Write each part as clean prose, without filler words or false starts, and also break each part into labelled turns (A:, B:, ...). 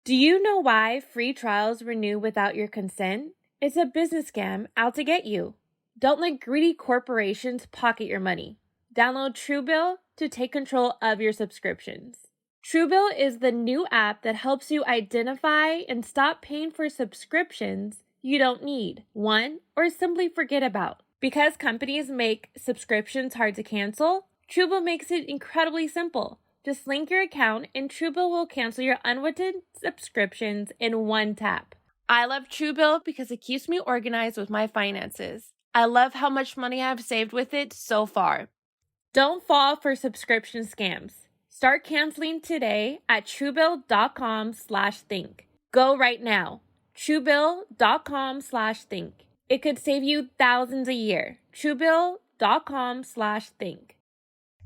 A: Do you know why free trials renew without your consent? It's a business scam out to get you. Don't let greedy corporations pocket your money. Download Truebill to take control of your subscriptions. Truebill is the new app that helps you identify and stop paying for subscriptions you don't need, want, or simply forget about. Because companies make subscriptions hard to cancel, Truebill makes it incredibly simple. Just link your account and Truebill will cancel your unwanted subscriptions in one tap. I love Truebill because it keeps me organized with my finances. I love how much money I've saved with it so far. Don't fall for subscription scams. Start canceling today at Truebill.com/think. Go right now. Truebill.com/think. It could save you thousands a year. Truebill.com/think.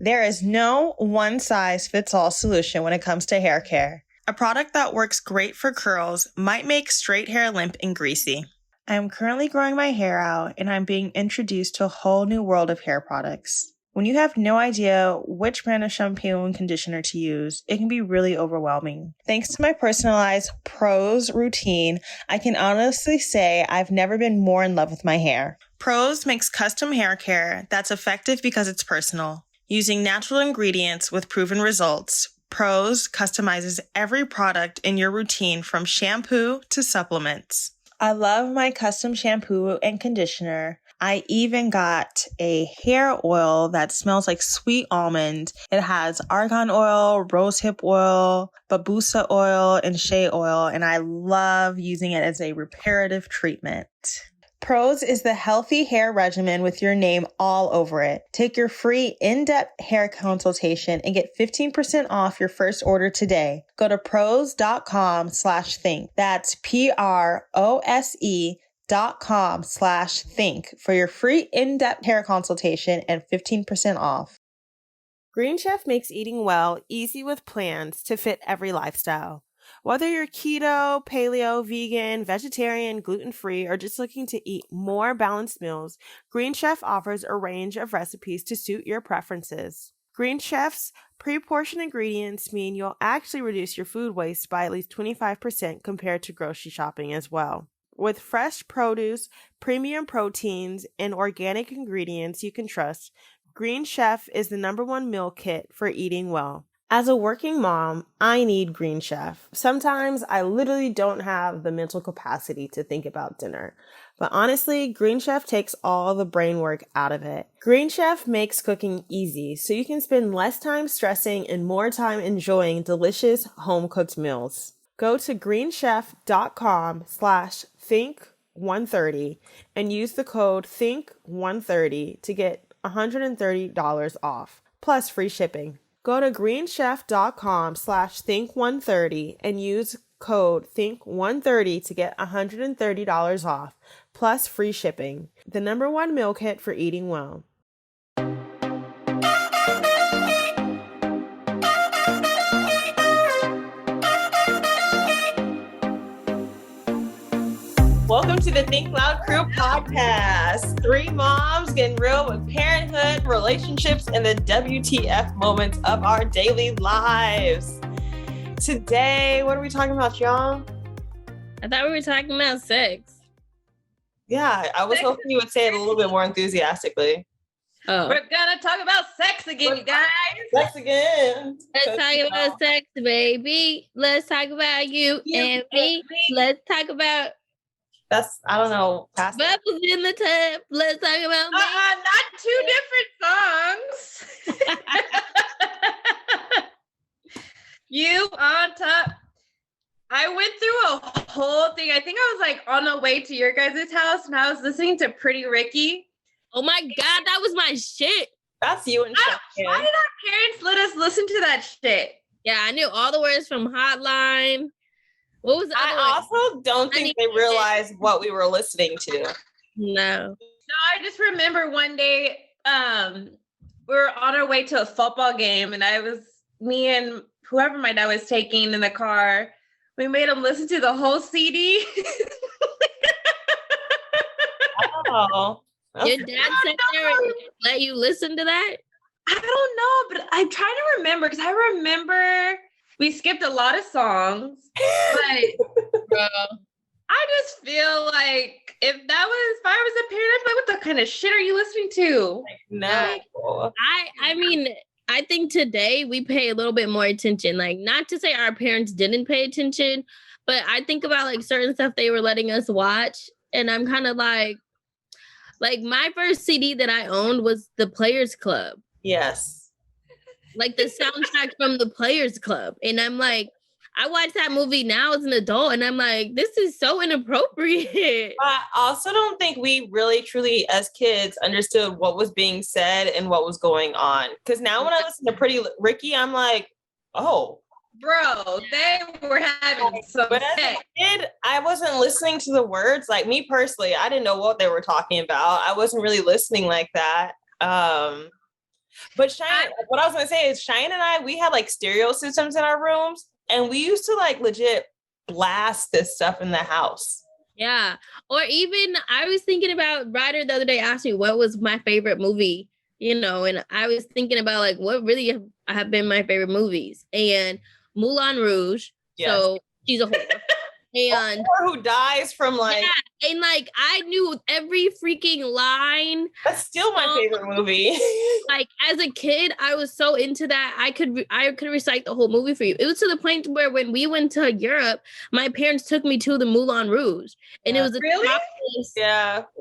B: There is no one-size-fits-all solution when it comes to hair care. A product that works great for curls might make straight hair limp and greasy. I am currently growing my hair out, and I'm being introduced to a whole new world of hair products. When you have no idea which brand of shampoo and conditioner to use, it can be really overwhelming. Thanks to my personalized Pros routine, I can honestly say I've never been more in love with my hair. Pros makes custom hair care that's effective because it's personal. Using natural ingredients with proven results, Pros customizes every product in your routine from shampoo to supplements. I love my custom shampoo and conditioner. I even got a hair oil that smells like sweet almond. It has argan oil, rosehip oil, babusa oil, and shea oil, and I love using it as a reparative treatment. Pros is the healthy hair regimen with your name all over it. Take your free in-depth hair consultation and get 15% off your first order today. Go to pros.com/think. That's PROSE.com/think for your free in-depth hair consultation and 15% off. Green Chef makes eating well easy with plans to fit every lifestyle. Whether you're keto, paleo, vegan, vegetarian, gluten-free, or just looking to eat more balanced meals, Green Chef offers a range of recipes to suit your preferences. Green Chef's pre-portioned ingredients mean you'll actually reduce your food waste by at least 25% compared to grocery shopping as well. With fresh produce, premium proteins, and organic ingredients you can trust, Green Chef is the #1 meal kit for eating well. As a working mom, I need Green Chef. Sometimes I literally don't have the mental capacity to think about dinner. But honestly, Green Chef takes all the brain work out of it. Green Chef makes cooking easy, so you can spend less time stressing and more time enjoying delicious home-cooked meals. Go to greenchef.com/think130 and use the code THINK130 to get $130 off, plus free shipping. Go to greenchef.com/think130 and use code THINK130 to get $130 off, plus free shipping. The #1 meal kit for eating well. Welcome to the Think Loud Crew podcast. 3 moms getting real with parenthood, relationships, and the WTF moments of our daily lives. Today, what are we talking about, y'all?
A: I thought we were talking about sex.
B: Yeah, I was hoping you would say it a little bit more enthusiastically.
A: Oh.
C: We're gonna talk about sex again, you guys.
B: Sex again.
A: Let's talk about sex, baby. Let's talk about you and me. Let's talk about
B: I don't know.
A: bubbles in the tub. Let's talk about me.
C: Not 2 different songs. You on top. I went through a whole thing. I think I was like on the way to your guys' house and I was listening to Pretty Ricky.
A: Oh my God, that was my shit.
B: That's you and
C: Why did our parents let us listen to that shit?
A: Yeah, I knew all the words from Hotline. What was the other one?
B: also don't think they realized what we were listening to.
A: No.
C: I just remember one day we were on our way to a football game and me and whoever my dad was taking in the car, we made him listen to the whole CD.
B: Oh.
A: Your dad sat there and let you listen to that?
C: I don't know, but I'm trying to remember because I remember We skipped a lot of songs, but I just feel like if I was a parent, I'd be like, what the kind of shit are you listening to?
B: No.
D: I mean, I think today we pay a little bit more attention. Like, not to say our parents didn't pay attention, but I think about like certain stuff they were letting us watch. And I'm kind of like my first CD that I owned was the Players Club.
B: Yes.
D: Like the soundtrack from the Players Club. And I'm like, I watch that movie now as an adult and I'm like, this is so inappropriate.
B: I also don't think we really truly as kids understood what was being said and what was going on. Because now when I listen to Pretty Ricky, I'm like, oh.
C: Bro, they were having some
B: But as a kid, I wasn't listening to the words. Like me personally, I didn't know what they were talking about. I wasn't really listening like that. But Cheyenne, what I was going to say is Cheyenne and I, we had like stereo systems in our rooms. And we used to like legit blast this stuff in the house.
D: Yeah. Or even I was thinking about Ryder the other day asked me what was my favorite movie, and I was thinking about like what really have been my favorite movies. And Moulin Rouge. Yes. So she's a whore. And
B: who dies from like
D: and like I knew every freaking line.
B: That's still my favorite movie.
D: Like as a kid, I was so into that I could recite the whole movie for you. It was to the point where when we went to Europe, my parents took me to the Moulin Rouge, and it was
C: really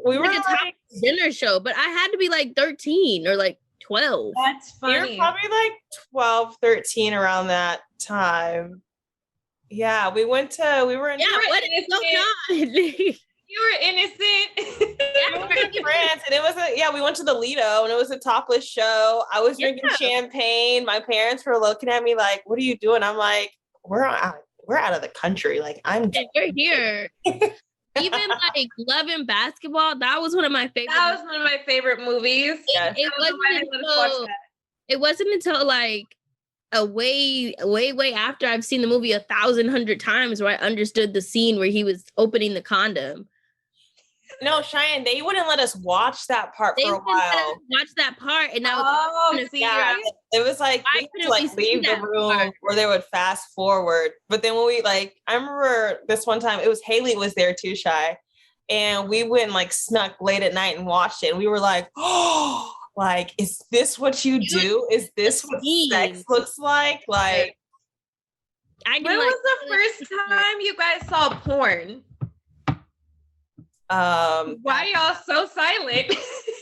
B: we were
D: like a top dinner show. But I had to be like 13 or like 12.
C: That's funny.
B: You're probably like 12, 13 around that time. Yeah, we were in
D: what is going on?
C: You were innocent.
B: We were in France, and it was we went to the Lido, and it was a topless show. I was drinking champagne. My parents were looking at me like, "What are you doing?" I'm like, "We're out of the country. Like
D: we're here." Even like Love and Basketball, that was one of my favorite.
C: That was one of my favorite movies.
D: It wasn't until like a way after I've seen the movie 1,000 times where I understood the scene where he was opening the condom.
B: No, Cheyenne, they wouldn't let us watch that part for a while.
D: Watch that part, and
B: it was like we had to like leave the room or they would fast forward. But then when we I remember this one time, it was Haley was there too, Shy, and we went and like snuck late at night and watched it, and we were like, oh. Like, is this what you do? Is this what sex looks like? Like,
C: when was the first time you guys saw porn? Why are y'all so silent?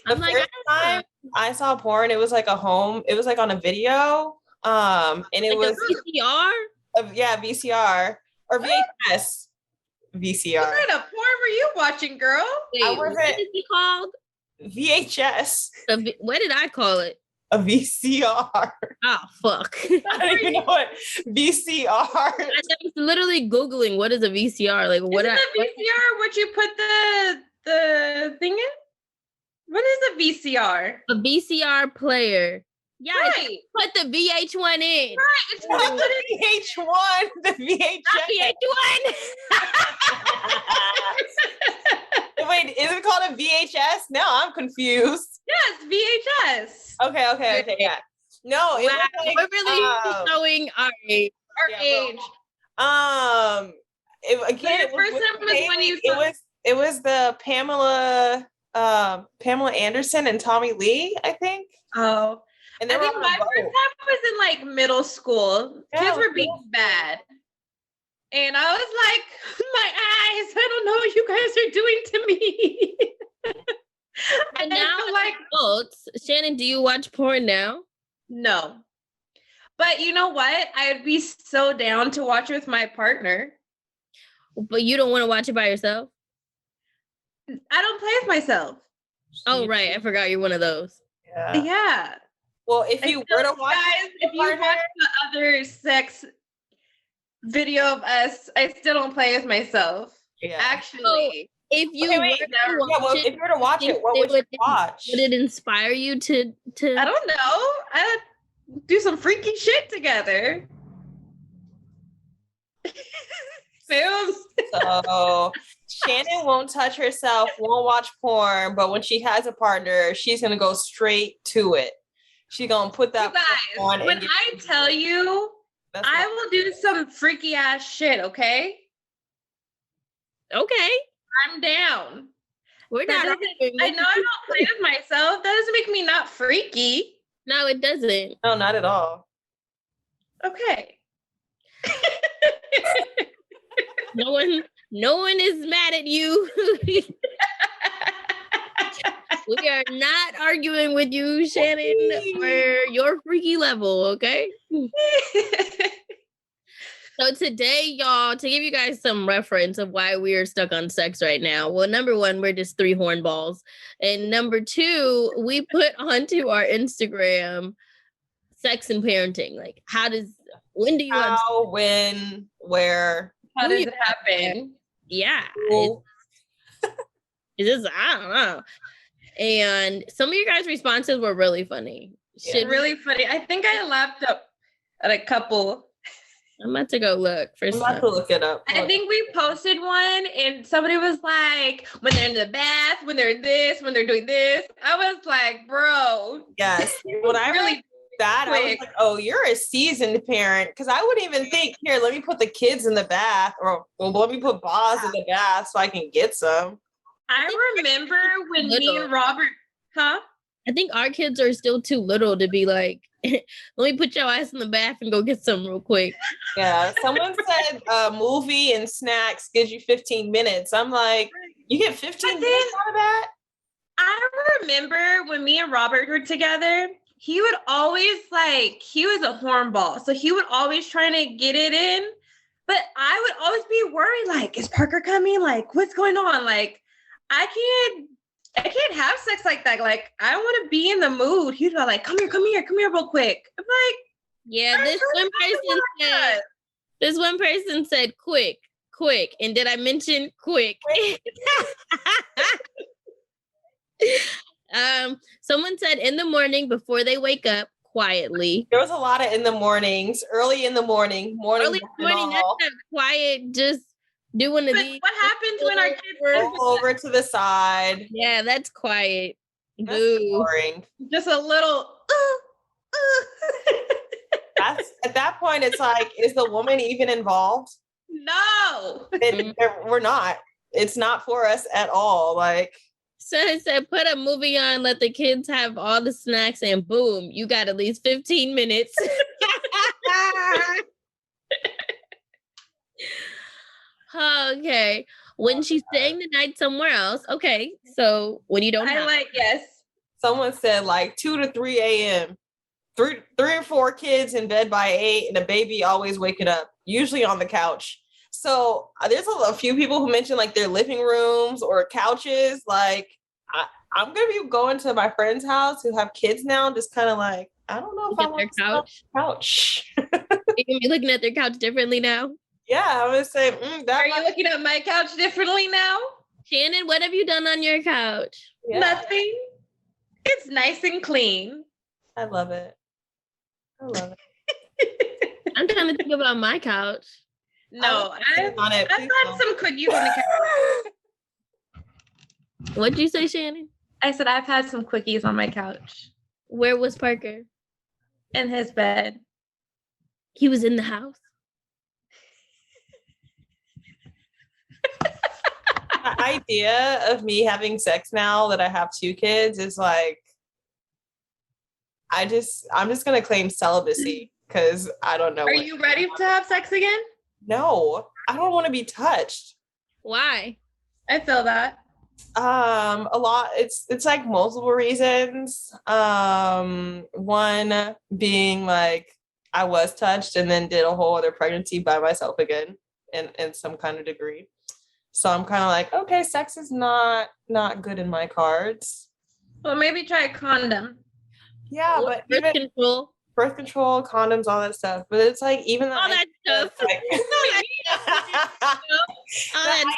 B: The first time I saw porn, it was like it was like on a video. And it was
D: VCR?
B: VCR or VHS. VCR.
C: What kind of porn were you watching, girl?
D: Wait, what is it called?
B: VHS.
D: What did I call it?
B: A VCR.
D: Oh, fuck.
B: I don't even know what VCR.
D: I was literally Googling what is a VCR. Like, what
C: is a VCR? Would you put the thing in? What is a VCR?
D: A VCR player. Yeah,
C: right.
D: Put the VH1 in.
C: Right, it's
B: not the VH1, the VHS.
D: Not
B: VH1. Wait, is it called a VHS? No, I'm confused.
C: Yes, VHS.
B: Okay, yeah. No, it was like,
D: we're really showing our age.
B: Again,
C: first time was when you saw
B: it was the Pamela Anderson and Tommy Lee, I think.
C: Oh.
B: And
C: I think my first time was in like middle school. Kids were being bad. And I was like, my eyes, I don't know what you guys are doing to me.
D: And now like adults, Shanan, do you watch porn now?
C: No. But you know what? I'd be so down to watch with my partner.
D: But you don't want to watch it by yourself?
C: I don't play with myself.
D: Oh, right. I forgot you're one of those.
C: Yeah.
B: Well, if you were to watch,
C: guys, if you watch the other sex video of us, I still don't play with myself.
B: Yeah.
C: Actually,
D: if you
B: if you were to watch it, what would you watch?
D: Would it inspire you to?
C: I don't know. I'd do some freaky shit together.
B: So Shanan won't touch herself, won't watch porn, but when she has a partner, she's gonna go straight to it. She's gonna put that
C: on. When I tell you I will do some freaky ass shit, okay?
D: Okay.
C: I'm down.
D: We're not.
C: I know I don't play with myself. That doesn't make me not freaky.
D: No, it doesn't.
B: No, not at all.
C: Okay.
D: No one is mad at you. We are not arguing with you, Shannon, for your freaky level, okay? So today, y'all, to give you guys some reference of why we are stuck on sex right now. Well, number one, we're just 3 hornballs. And number 2, we put onto our Instagram sex and parenting. Like, when do you
B: how, when, where?
C: How does it happen?
D: Yeah. It's just, I don't know. And some of you guys' responses were really funny.
C: Really funny. I think I laughed up at a couple.
D: I'm about to go look for some.
B: I'm about to look it up.
C: I think we posted one and somebody was like, when they're in the bath, when they're this, when they're doing this. I was like, bro.
B: Yes. When I really that, I was like, oh, you're a seasoned parent. Because I wouldn't even think, here, let me put the kids in the bath, or well, let me put Boz in the bath so I can get some.
C: I remember when me and Robert, I
D: think our kids are still too little to be like, let me put your ass in the bath and go get some real quick.
B: Yeah. Someone said movie and snacks gives you 15 minutes. I'm like, you get 15 minutes out of that?
C: I remember when me and Robert were together, he would always he was a hornball. So he would always try to get it in. But I would always be worried, like, is Parker coming? Like, what's going on? Like, I can't have sex like that. Like, I don't want to be in the mood. He'd be like, come here real quick. I'm like,
D: yeah, this one person said quick. And did I mention quick? Someone said in the morning before they wake up quietly.
B: There was a lot of in the mornings, early in the morning.
D: Early morning, that's not quiet, just doing the
C: what happens when our kids
B: go over to the side?
D: Yeah, that's quiet.
B: That's boring.
C: Just a little
B: That's at that point it's like, is the woman even involved?
C: No.
B: We're not. It's not for us at all. Like,
D: so it said put a movie on, let the kids have all the snacks, and boom, you got at least 15 minutes. Okay. When she's staying the night somewhere else. Okay. So when you don't
C: yes.
B: Someone said like 2 to 3 a.m. 3 or 4 kids in bed by 8 and a baby always waking up, usually on the couch. So there's a few people who mentioned like their living rooms or couches. Like I'm going to be going to my friend's house who have kids now, just kind of like, I don't know if I want their couch.
D: You're going to be looking at their couch differently now?
B: Yeah, I would say,
C: are you looking at my couch differently now?
D: Shannon, what have you done on your couch?
C: Yeah. Nothing. It's nice and clean.
B: I love it. I'm
D: trying to think about my couch.
C: No, I've had some cookies on the couch.
D: What'd you say, Shannon?
C: I said I've had some quickies on my couch.
D: Where was Parker?
C: In his bed.
D: He was in the house?
B: The idea of me having sex now that I have 2 kids is like, I'm just going to claim celibacy because I don't know.
C: Are you ready to have sex again?
B: No, I don't want to be touched.
D: Why?
C: I feel that.
B: A lot. It's like multiple reasons. One being like I was touched and then did a whole other pregnancy by myself again in some kind of degree. So I'm kind of like, okay, sex is not good in my cards.
C: Well, maybe try a condom.
B: Yeah, but birth control, condoms, all that stuff. But it's like even
D: all that stuff.
B: Like,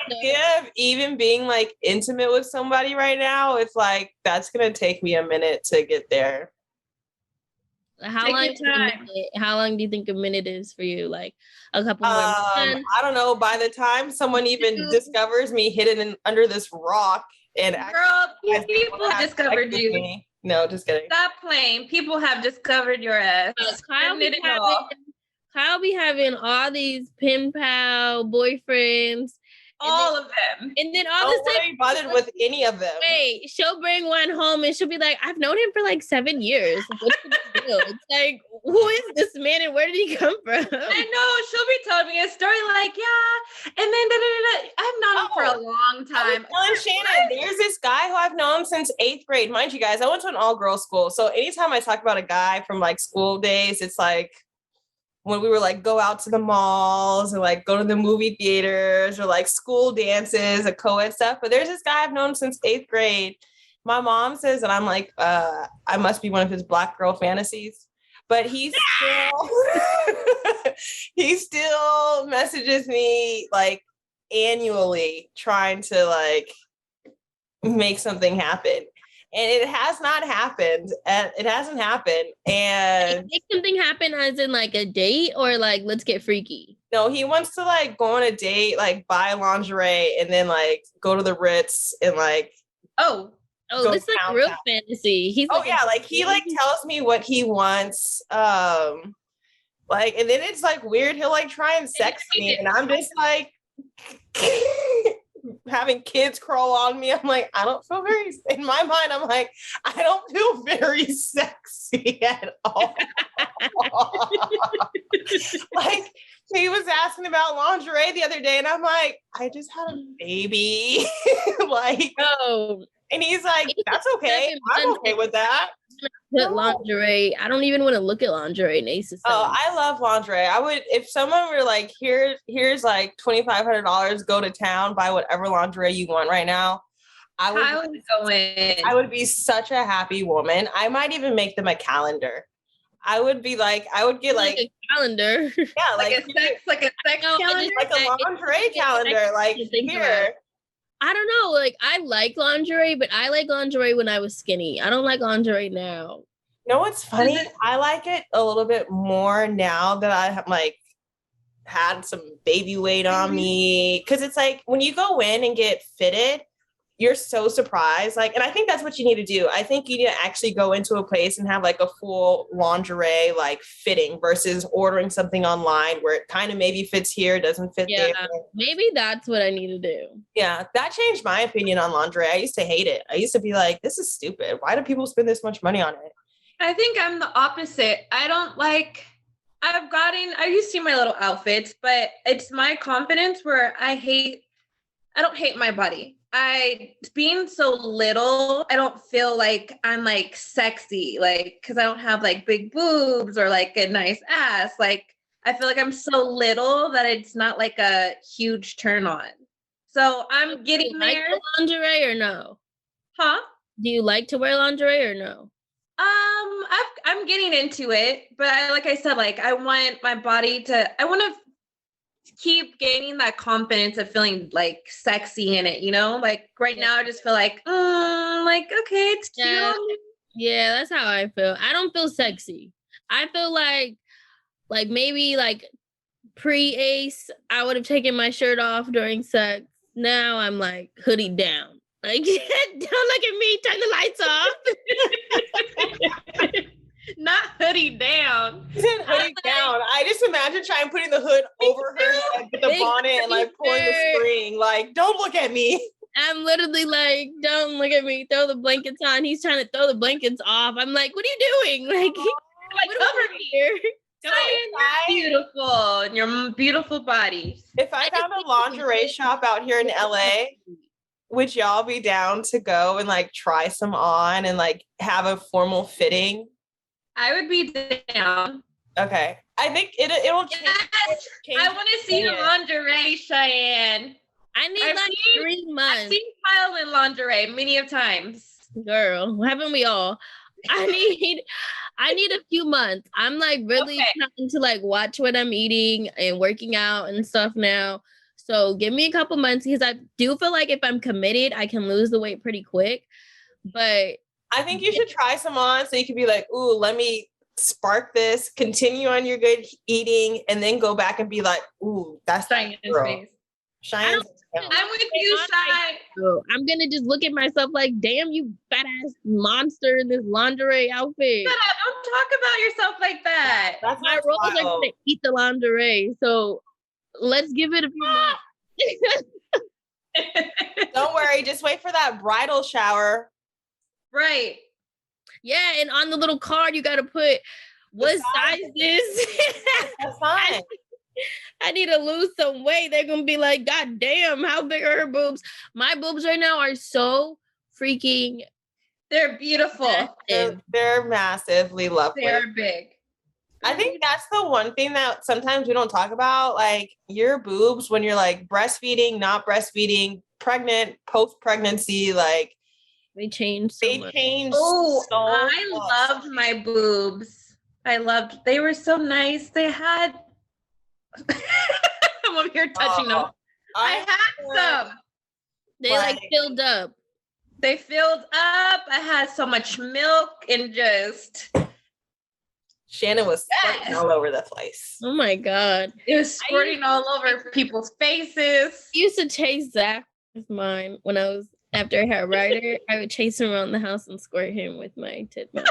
B: the idea of even being like intimate with somebody right now, it's like that's gonna take me a minute to get there.
D: How long do you think a minute is for you? Like a couple more months?
B: I don't know. By the time someone even discovers me hidden under this rock, and
C: girl, people discovered you.
B: No, just kidding.
C: Stop playing. People have discovered your ass.
D: Kyle be having all these pen pal boyfriends.
C: All of them.
D: And then all
B: I
D: of a
B: don't want to
D: sudden,
B: be bothered with any of them.
D: wait, she'll bring one home and she'll be like, I've known him for like 7 years. What's the deal? It's like, who is this man and where did he come from?
C: I know. She'll be telling me a story like, yeah. And then I've known him for a long time.
B: I was telling Shannon, there's this guy who I've known since 8th grade. Mind you guys, I went to an all-girls school. So anytime I talk about a guy from like school days, it's like when we were like go out to the malls and like go to the movie theaters or like school dances and co-ed stuff. But there's this guy I've known since 8th grade. My mom says that I'm like, I must be one of his black girl fantasies. But he still messages me like annually trying to like make something happen. And it has not happened. And it hasn't happened. And
D: make something happen as in like a date or like, let's get freaky.
B: No, he wants to like go on a date, like buy lingerie and then like go to the Ritz and like
D: this is like real fantasy. He's like,
B: like he like tells me what he wants. Like, and then it's like weird. He'll like try and sex me, and I'm just like having kids crawl on me. I'm like, I don't feel very. In my mind, I'm like, I don't feel very sexy at all. Like he was asking about lingerie the other day, and I'm like, I just had a baby. Like, and he's like, that's okay. I'm okay with that.
D: Put lingerie. I don't even want to look at lingerie.
B: I love lingerie. I would, if someone were like, here's like $2,500, go to town, buy whatever lingerie you want right now. I would go in. I would be such a happy woman. I might even make them a calendar. I would be like, I would get like
D: a calendar.
B: Yeah, like a sex calendar, like a lingerie calendar. Like here.
D: I don't know. Like I like lingerie, but I like lingerie when I was skinny. I don't like lingerie now.
B: You know what's funny? I like it a little bit more now that I have like had some baby weight on me. Cause it's like when you go in and get fitted, you're so surprised. Like, and I think that's what you need to do. I think you need to actually go into a place and have like a full lingerie, like fitting versus ordering something online where it kind of maybe fits here, doesn't fit there.
D: Maybe that's what I need to do.
B: Yeah. That changed my opinion on lingerie. I used to hate it. I used to be like, this is stupid. Why do people spend this much money on it?
C: I think I'm the opposite. I you see my little outfits, but it's my confidence where I don't hate my body. Being so little, I don't feel like I'm like sexy, like, cause I don't have like big boobs or like a nice ass. Like, I feel like I'm so little that it's not like a huge turn on. So I'm getting there.
D: Like lingerie or no?
C: Huh?
D: Do you like to wear lingerie or no?
C: I'm getting into it, but like I said, like I want my body I want to keep gaining that confidence of feeling like sexy in it, you know? Like right now I just feel like okay, it's cute.
D: Yeah, that's how I feel. I don't feel sexy. I feel like maybe like pre-Ace, I would have taken my shirt off during sex. Now I'm like hoodie down. Like, don't look at me, turn the lights off.
C: Not hoodie down.
B: Hoodie down. I just imagine trying putting the hood over her head with the bonnet and like pulling the string. Like, don't look at me.
D: I'm literally like, don't look at me. Throw the blankets on. He's trying to throw the blankets off. I'm like, what are you doing? Like,
C: cover me here. You're beautiful and your beautiful body.
B: If I found a lingerie shop out here in LA, would y'all be down to go and like try some on and like have a formal fitting?
C: I would be down.
B: Okay. I think it'll change.
C: Yes, I want to see the lingerie, Cheyenne.
D: I need 3 months.
C: I've seen Kyle in lingerie many of times.
D: Girl, haven't we all? I need a few months. I'm like really trying to like watch what I'm eating and working out and stuff now. So give me a couple months because I do feel like if I'm committed, I can lose the weight pretty quick. But
B: I think you should try some on so you can be like, ooh, let me spark this, continue on your good eating, and then go back and be like, ooh, that's
C: Cheyenne's face.
B: Cheyenne's
C: I'm with you, Cheyenne.
D: I'm going to just look at myself like, damn, you fat ass monster in this lingerie outfit.
C: Don't talk about yourself like that.
B: That's
D: My
B: not
D: roles are
B: style.
D: going to eat the lingerie, so let's give it a few months.
B: Don't worry, just wait for that bridal shower.
C: Right.
D: Yeah, and on the little card, you got to put what size this.
B: That's fine.
D: I need to lose some weight. They're going to be like, God damn, how big are her boobs? My boobs right now are so freaking
C: They're beautiful.
D: massive.
B: They're massively lovely.
C: They are big.
B: I think that's the one thing that sometimes we don't talk about. Like your boobs when you're like breastfeeding, not breastfeeding, pregnant, post-pregnancy, like
D: They change so much.
C: Oh,
B: so
C: I
B: much.
C: loved my boobs. They were so nice. They had, I'm over here touching them. I had some.
D: They like filled up.
C: They filled up. I had so much milk and just.
B: Shannon was squirting all over the place.
D: Oh my God.
C: It was squirting all over people's faces.
D: I used to chase Zach with mine when I was, after I had Ryder, I would chase him around the house and squirt him with my tit milk.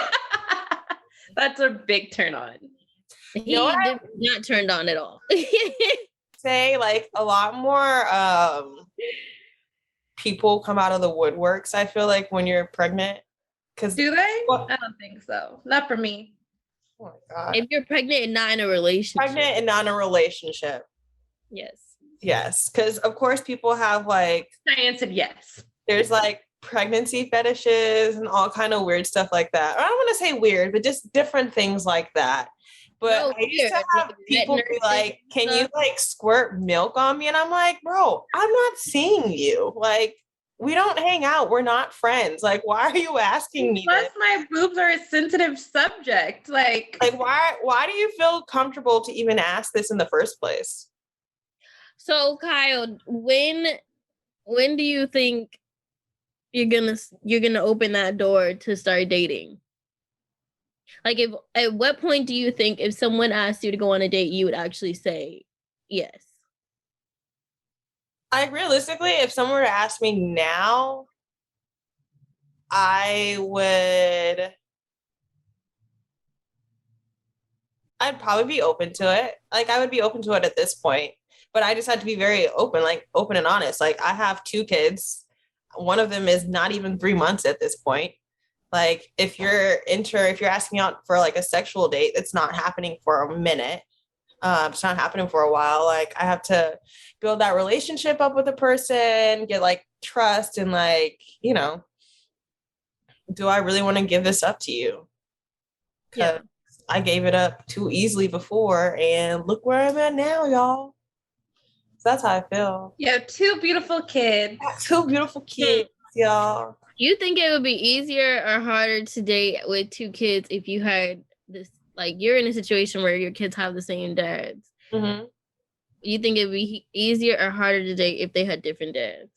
C: That's a big turn on.
D: He did not turned on at all.
B: Say like a lot more people come out of the woodworks, I feel like, when you're pregnant.
C: Do they? I don't think so. Not for me.
B: Oh my God.
D: If you're pregnant and not in a relationship.
B: Pregnant and not in a relationship.
D: Yes.
B: Yes. Because of course people have like
C: Cheyenne said yes.
B: There's like pregnancy fetishes and all kind of weird stuff like that. Or I don't want to say weird, but just different things like that. But I used to have people be like, can you like squirt milk on me? And I'm like, bro, I'm not seeing you. Like, we don't hang out. We're not friends. Like, why are you asking me
C: Plus,
B: this?
C: my boobs are a sensitive subject. Like
B: why do you feel comfortable to even ask this in the first place?
D: So, Kyle, when do you think you're gonna open that door to start dating? Like, at what point do you think if someone asked you to go on a date, you would actually say yes?
B: Like realistically, if someone were to ask me now, I'd probably be open to it. Like I would be open to it at this point, but I just had to be very open and honest. Like I have 2 kids. One of them is not even 3 months at this point. Like if you're asking out for like a sexual date, it's not happening for a minute. It's not happening for a while. Like I have to build that relationship up with a person, get like trust and like, you know, do I really want to give this up to you? Because I gave it up too easily before and look where I'm at now, y'all. So that's how I feel.
C: you have 2 beautiful kids.
B: 2 beautiful kids, y'all.
D: You think it would be easier or harder to date with 2 kids if you had this, like you're in a situation where your kids have the same dads?
B: Mm-hmm.
D: You think it'd be easier or harder to date if they had different dads?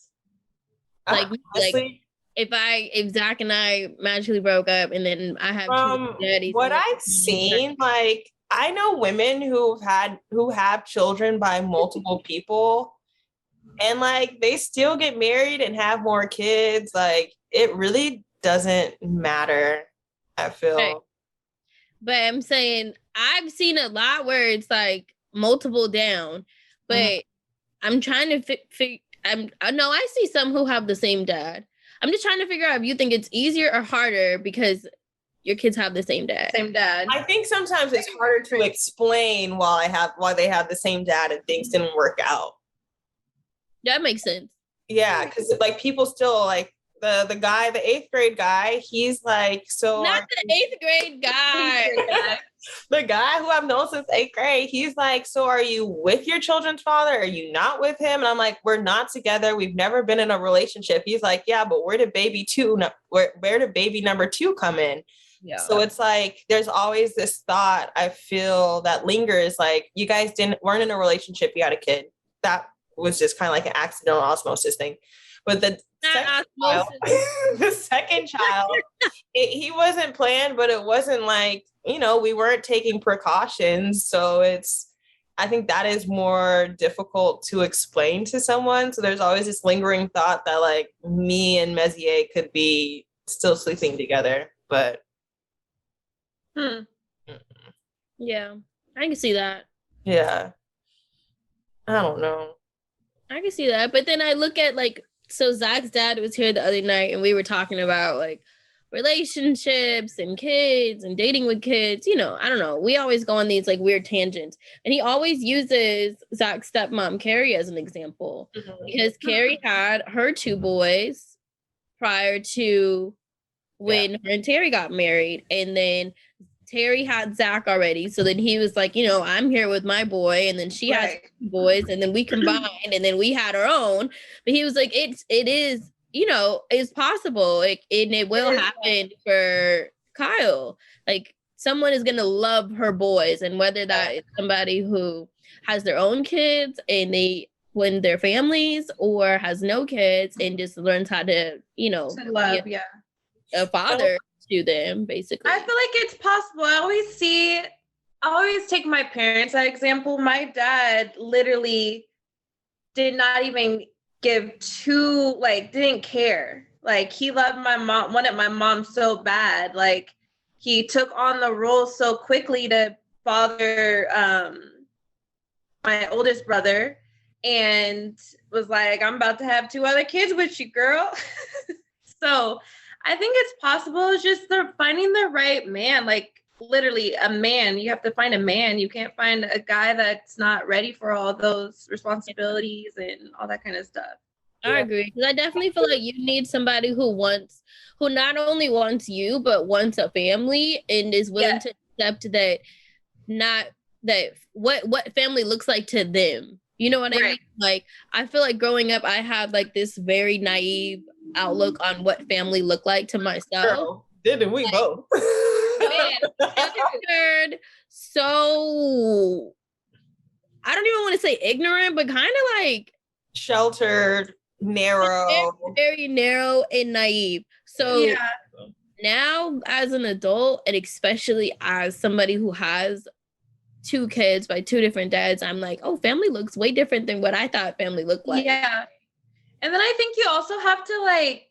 D: Like,
B: honestly,
D: if Zach and I magically broke up and then I have 2 daddies.
B: What I've seen, like I know women who have children by multiple people, and like they still get married and have more kids. Like it really doesn't matter, I feel.
D: Right. But I'm saying I've seen a lot where it's like multiple down, but I'm trying to I know I see some who have the same dad. I'm just trying to figure out if you think it's easier or harder because your kids have the same dad.
C: Same dad.
B: I think sometimes it's harder to explain why they have the same dad and things didn't work out.
D: That makes sense.
B: Yeah, because like people still like the guy, the 8th grade guy, he's like, so
D: not the 8th grade guy.
B: The guy who I've known since 8th grade, he's like, so are you with your children's father? Are you not with him? And I'm like, we're not together. We've never been in a relationship. He's like, yeah, but where did baby number 2 come in? Yeah. So it's like, there's always this thought I feel that lingers, like you guys weren't in a relationship. You had a kid. That was just kind of like an accidental osmosis thing. But the second child, he wasn't planned, but it wasn't like, you know, we weren't taking precautions. So I think that is more difficult to explain to someone. So there's always this lingering thought that like me and Messier could be still sleeping together, but
D: Yeah, I can see that.
B: Yeah. I don't know.
D: I can see that. But then I look at like, so Zach's dad was here the other night and we were talking about like relationships and kids and dating with kids. You know, I don't know. We always go on these like weird tangents. And he always uses Zach's stepmom, Carrie, as an example because Carrie had her 2 boys prior to when her and Terry got married. And then Terry had Zach already. So then he was like, you know, I'm here with my boy. And then she has 2 boys. And then we combined and then we had our own. But he was like, it is, you know, it's possible. Like, and it will happen for Kyle. Like, someone is going to love her boys. And whether that is somebody who has their own kids and they when their families or has no kids and just learns how to, you know,
C: to love,
D: a father to them, basically.
C: I feel like it's possible. I always take my parents as example. My dad literally did not even didn't care. Like, he loved my mom, wanted my mom so bad. Like, he took on the role so quickly to father my oldest brother and was like, I'm about to have 2 other kids with you, girl. So I think it's possible. It's just they're finding the right man, like literally a man. You have to find a man. You can't find a guy that's not ready for all those responsibilities and all that kind of stuff.
D: I agree. Because I definitely feel like you need somebody who not only wants you, but wants a family and is willing to accept that what family looks like to them. You know what I mean? Like, I feel like growing up, I had like this very naive outlook on what family looked like to myself.
B: Girl, didn't we both?
D: Man, so I don't even want to say ignorant, but kind of like
B: sheltered, narrow,
D: very narrow and naive. So now as an adult, and especially as somebody who has 2 kids by 2 different dads, I'm like, oh, family looks way different than what I thought family looked like.
C: Yeah. And then I think you also have to like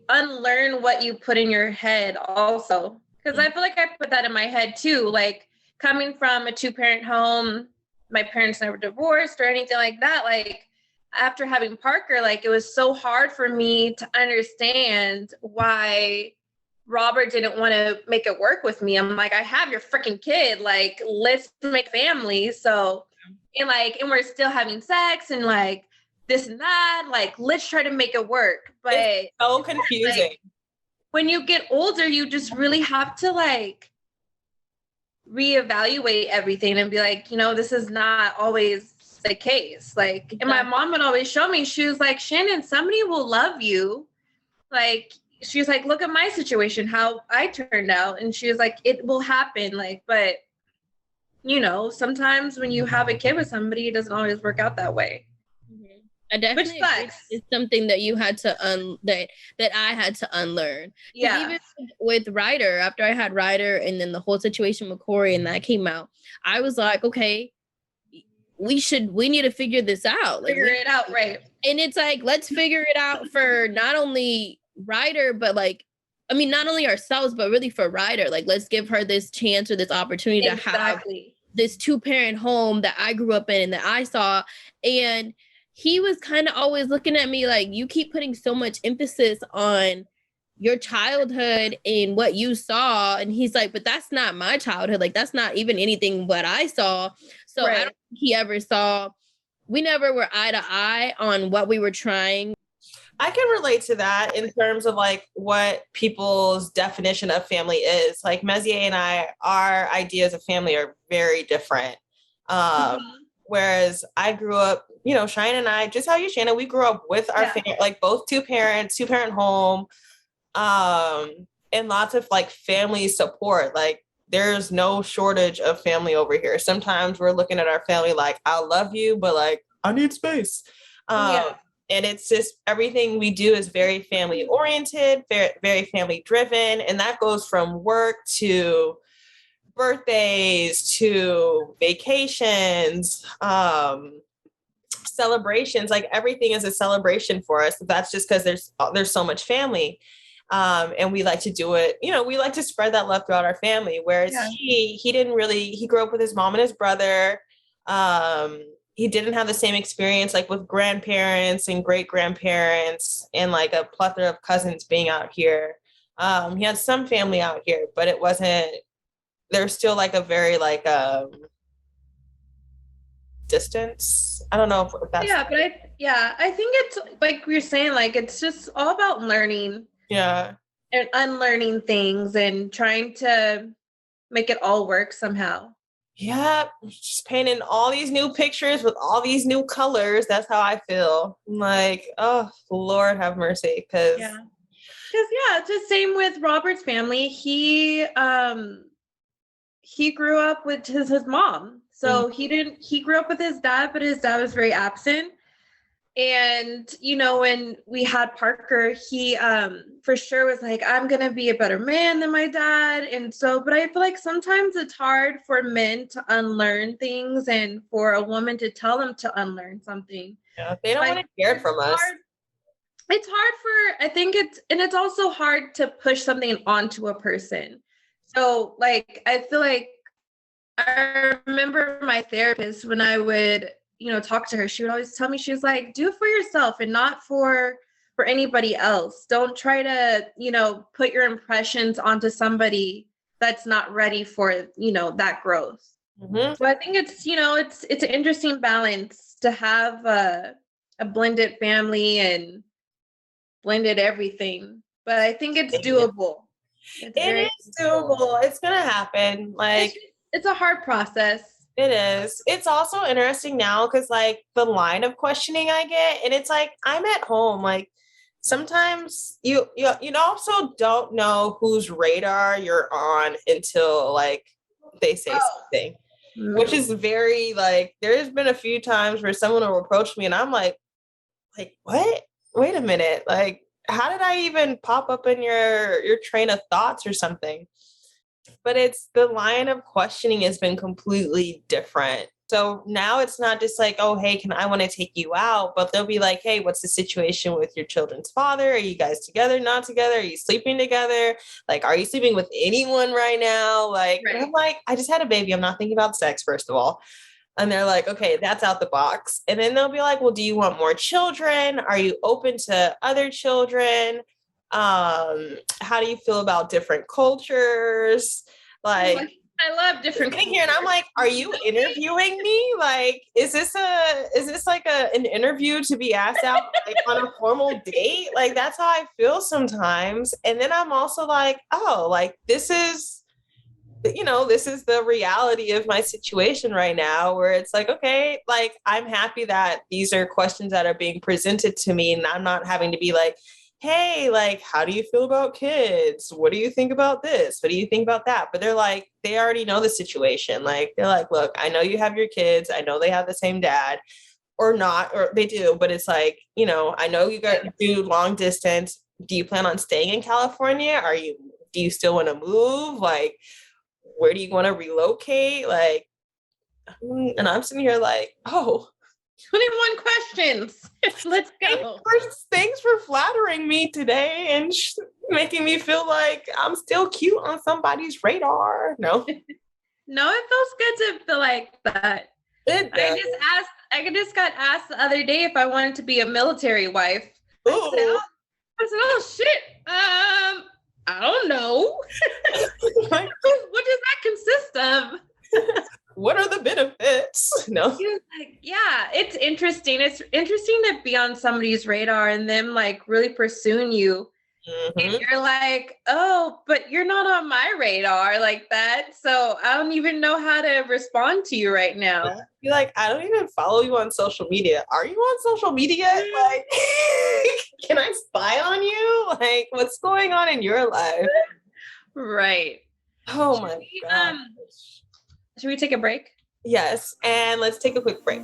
C: unlearn what you put in your head also. Because I feel like I put that in my head too. Like, coming from a 2-parent home, my parents never divorced or anything like that. Like, after having Parker, like, it was so hard for me to understand why Robert didn't want to make it work with me. I'm like, I have your freaking kid. Like, let's make family. So, and we're still having sex and like this and that. Like, let's try to make it work. But
B: it's so confusing.
C: Like, when you get older, you just really have to like reevaluate everything and be like, you know, this is not always the case. Like, and my mom would always show me, she was like, Shannon, somebody will love you. Like, she was like, look at my situation, how I turned out. And she was like, it will happen. Like, but you know, sometimes when you have a kid with somebody, it doesn't always work out that way.
D: I definitely it's something that you had to that I had to unlearn.
C: Yeah.
D: Even with Ryder, after I had Ryder and then the whole situation with Corey and that came out, I was like, okay, we need to figure this out. Like,
C: figure it out, right?
D: And it's like, let's figure it out for not only Ryder, but like, I mean, not only ourselves, but really for Ryder. Like, let's give her this chance or this opportunity to have this 2-parent home that I grew up in and that I saw. And he was kind of always looking at me like, you keep putting so much emphasis on your childhood and what you saw. And he's like, but that's not my childhood. Like, that's not even anything what I saw. So I don't think he ever saw, we never were eye to eye on what we were trying.
B: I can relate to that in terms of like what people's definition of family is. Like, Messier and I, our ideas of family are very different. Whereas I grew up, you know, Cheyenne and I, just how you, Shannon, we grew up with our family, like both 2-parent home, and lots of like family support. Like, there's no shortage of family over here. Sometimes we're looking at our family like, I love you, but like, I need space. And it's just, everything we do is very family oriented, very, very family driven. And that goes from work to birthdays to vacations, celebrations. Like, everything is a celebration for us. That's just because there's so much family. And we like to do it, we like to spread that love throughout our family. Whereas he grew up with his mom and his brother. He didn't have the same experience like with grandparents and great grandparents and like a plethora of cousins being out here. He had some family out here, but it wasn't, there's still like a very like distance. I don't know if that's
C: I think it's like you're saying, like it's just all about learning.
B: Yeah.
C: And unlearning things and trying to make it all work somehow.
B: Yeah, just painting all these new pictures with all these new colors. That's how I feel. I'm like, oh, Lord have mercy. Because
C: it's the same with Robert's family. He grew up with his mom. So he grew up with his dad, but his dad was very absent. And, when we had Parker, he for sure was like, I'm going to be a better man than my dad. And so, but I feel like sometimes it's hard for men to unlearn things and for a woman to tell them to unlearn something.
B: Yeah, they don't want to hear it from us.
C: It's hard I think it's also hard to push something onto a person. So like, I feel like I remember my therapist when I would talk to her, she would always tell me, she was like, do it for yourself and not for anybody else. Don't try to, put your impressions onto somebody that's not ready for, that growth. Mm-hmm. So I think it's, it's an interesting balance to have a blended family and blended everything. But I think it's doable.
B: It is doable. It's going to happen. Like,
C: it's a hard process.
B: It is. It's also interesting now because like the line of questioning I get, and it's like I'm at home. Like sometimes you also don't know whose radar you're on until like they say something, which is very like there's been a few times where someone will approach me and I'm like what? Wait a minute. Like how did I even pop up in your train of thoughts or something? But it's the line of questioning has been completely different. So now it's not just like, oh, hey, I want to take you out? But they'll be like, hey, what's the situation with your children's father? Are you guys together, not together? Are you sleeping together? Like, are you sleeping with anyone right now? Like, right. I'm like, I just had a baby. I'm not thinking about sex, first of all. And they're like, okay, that's out the box. And then they'll be like, well, do you want more children? Are you open to other children? How do you feel about different cultures? Like
C: I love different cultures.
B: And I'm like, are you interviewing me? Like, is this like an interview to be asked out like, on a formal date? Like, that's how I feel sometimes. And then I'm also like, oh, like this is the reality of my situation right now where it's like, okay, like I'm happy that these are questions that are being presented to me and I'm not having to be like, hey, like, how do you feel about kids? What do you think about this? What do you think about that? But they're like, they already know the situation. Like, they're like, look, I know you have your kids. I know they have the same dad or not, or they do, but it's like, I know you got to do long distance. Do you plan on staying in California? Do you still want to move? Like, where do you want to relocate? Like, and I'm sitting here like, oh,
C: 21 questions. Let's go.
B: Thanks for flattering me today and making me feel like I'm still cute on somebody's radar. No.
C: No, it feels good to feel like that.
B: It does.
C: I just got asked the other day if I wanted to be a military wife. I said, oh shit. I don't know. What does that consist of?
B: What are the benefits? No.
C: He was like, yeah, it's interesting. It's interesting to be on somebody's radar and them like really pursuing you. Mm-hmm. And you're like, oh, but you're not on my radar like that. So I don't even know how to respond to you right now. Yeah.
B: You're like, I don't even follow you on social media. Are you on social media? Like, can I spy on you? Like, what's going on in your life?
C: Right.
B: Oh my God.
C: Should we take a break?
B: Yes. And let's take a quick break.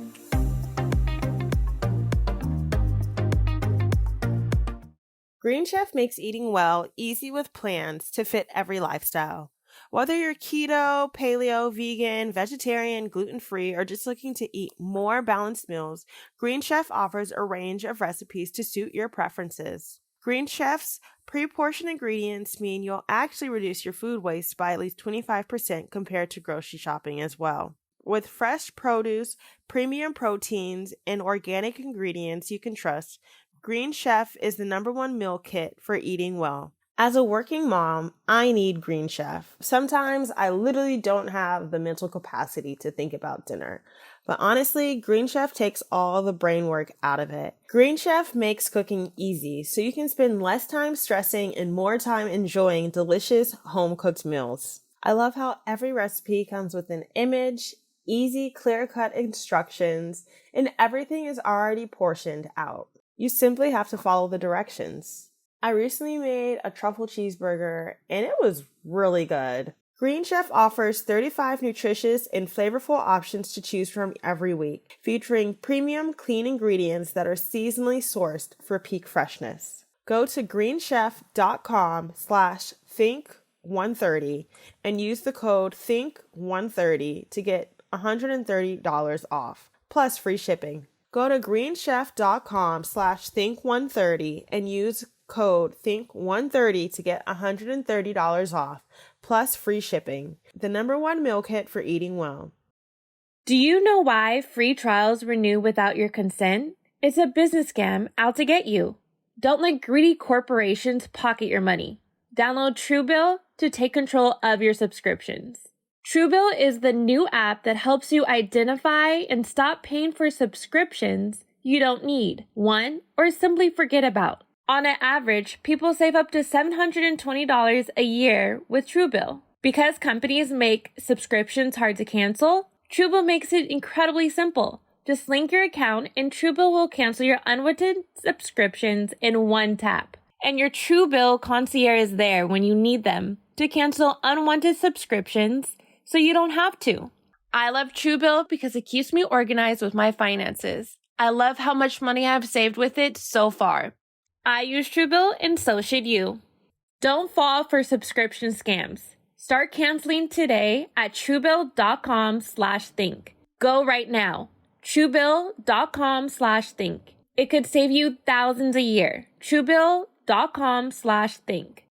B: Green Chef makes eating well easy with plans to fit every lifestyle. Whether you're keto, paleo, vegan, vegetarian, gluten-free, or just looking to eat more balanced meals, Green Chef offers a range of recipes to suit your preferences.
E: Green Chef's pre-portioned ingredients mean you'll actually reduce your food waste by at least 25% compared to grocery shopping as well. With fresh produce, premium proteins, and organic ingredients you can trust, Green Chef is the #1 meal kit for eating well. As a working mom, I need Green Chef. Sometimes I literally don't have the mental capacity to think about dinner. But honestly, Green Chef takes all the brain work out of it. Green Chef makes cooking easy, so you can spend less time stressing and more time enjoying delicious home-cooked meals. I love how every recipe comes with an image, easy, clear-cut instructions, and everything is already portioned out. You simply have to follow the directions. I recently made a truffle cheeseburger, and it was really good. Green Chef offers 35 nutritious and flavorful options to choose from every week, featuring premium, clean ingredients that are seasonally sourced for peak freshness. Go to greenchef.com/think130 and use the code think130 to get $130 off, plus free shipping. Go to greenchef.com/think130 and use code think130 to get $130 off, plus free shipping. The #1 meal kit for eating well.
A: Do you know why free trials renew without your consent? It's a business scam out to get you. Don't let greedy corporations pocket your money. Download Truebill to take control of your subscriptions. Truebill is the new app that helps you identify and stop paying for subscriptions you don't need, want, or simply forget about. On an average, people save up to $720 a year with Truebill. Because companies make subscriptions hard to cancel, Truebill makes it incredibly simple. Just link your account and Truebill will cancel your unwanted subscriptions in one tap. And your Truebill concierge is there when you need them to cancel unwanted subscriptions so you don't have to. I love Truebill because it keeps me organized with my finances. I love how much money I've saved with it so far. I use Truebill and so should you. Don't fall for subscription scams. Start canceling today at Truebill.com/think. Go right now. Truebill.com/think. It could save you thousands a year. Truebill.com/think.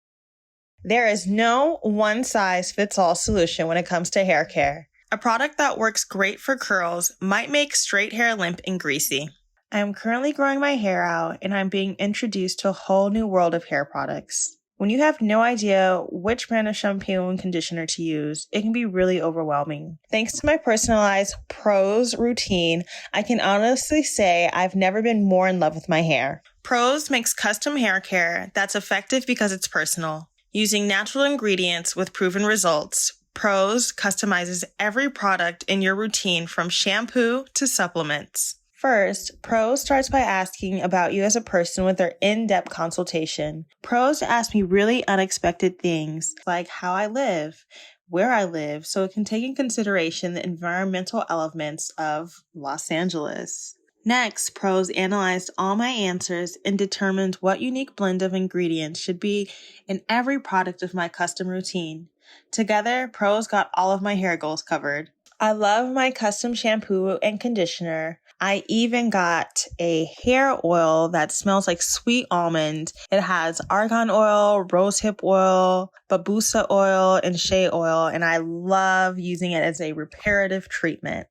B: There is no one-size-fits-all solution when it comes to hair care. A product that works great for curls might make straight hair limp and greasy. I am currently growing my hair out, and I'm being introduced to a whole new world of hair products. When you have no idea which brand of shampoo and conditioner to use, it can be really overwhelming. Thanks to my personalized Prose routine, I can honestly say I've never been more in love with my hair. Prose makes custom hair care that's effective because it's personal. Using natural ingredients with proven results, Prose customizes every product in your routine from shampoo to supplements. First, Prose starts by asking about you as a person with their in-depth consultation. Prose asks me really unexpected things, like how I live, where I live, so it can take in consideration the environmental elements of Los Angeles. Next, Prose analyzed all my answers and determined what unique blend of ingredients should be in every product of my custom routine. Together, Prose got all of my hair goals covered. I love my custom shampoo and conditioner. I even got a hair oil that smells like sweet almond. It has argan oil, rosehip oil, babusa oil, and shea oil, and I love using it as a reparative treatment.